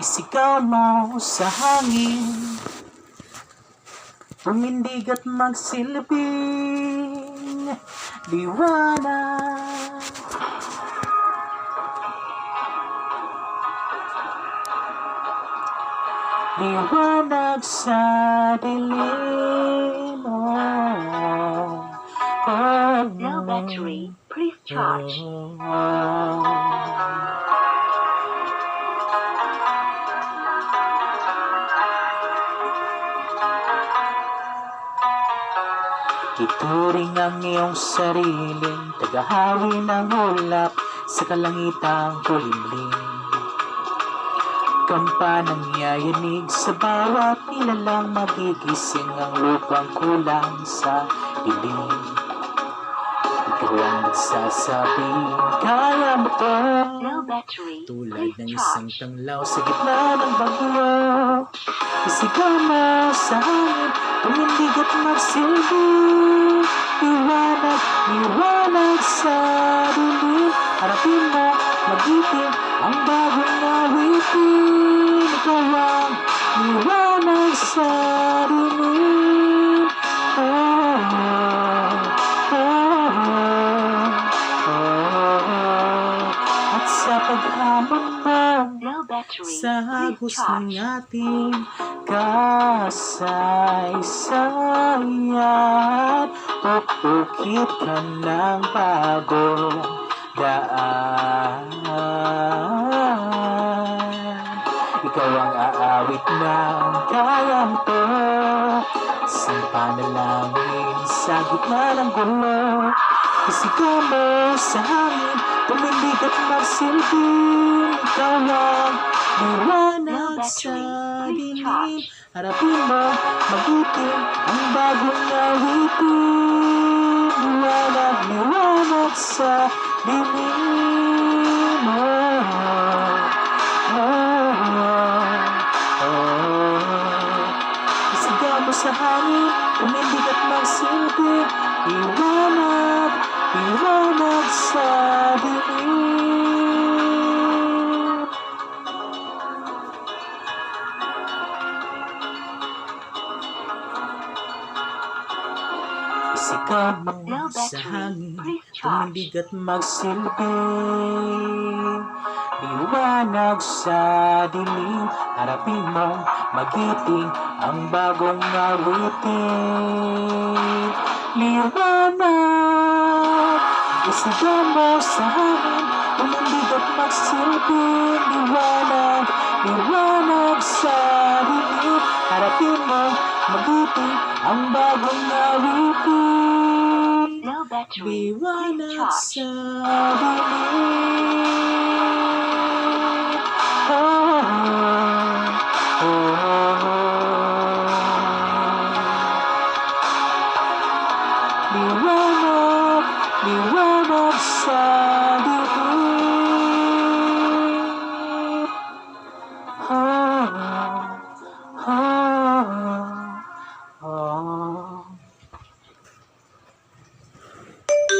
Isigaw mo sa hangin, tumindig at magsilbing liwanag. Liwanag sa dilim. No battery, please charge. Ituring ang iyong sariling tagahawi ng ulap sa kalangitang kulimlim. Kampanang yayanig sa bawat ilalang magigising ang lupang kulang sa dilim. Ikaw ang nagsasabing kaya mo to, No battery, tulad ng please isang charge. tanglaw sa gitna ng bagyo. Isigaw mo sa hangin, tumindig at magsilbing liwanag, liwanag sa dilim. Harapin mo, mag-itim ang bagong awitin. Ikaw ang liwanag sa dilim. At sa paghamon mo No battery, sa please hagos ng charge. ating kasaysayan, pupukit ka ng bagong daan. Ikaw ang aawit ng kayang to, isang panalangin sa gitna ng gulo. Isigaw mo sa hangin, tumindig at magsilbing. Ikaw ang liwanag sa dilim. Harapin mo, mag-itim ang bagong awitin. Liwanag, liwanag sa dilim. Isigaw mo sa hangin, tumindig at magsilbing. Liwanag, liwanag sa dilim. Isigaw mo No sa battery, hangin, please charge. tumindig at magsilbing liwanag sa dilim. Harapin mo, magiting ang bagong awitin. Liwanag, isigaw mo sa hangin, tumindig at magsilbing liwanag, liwanag sa dilim. Harapin mo, magiting ang bagong awitin. No battery, please Liwanag charge. sa dilim.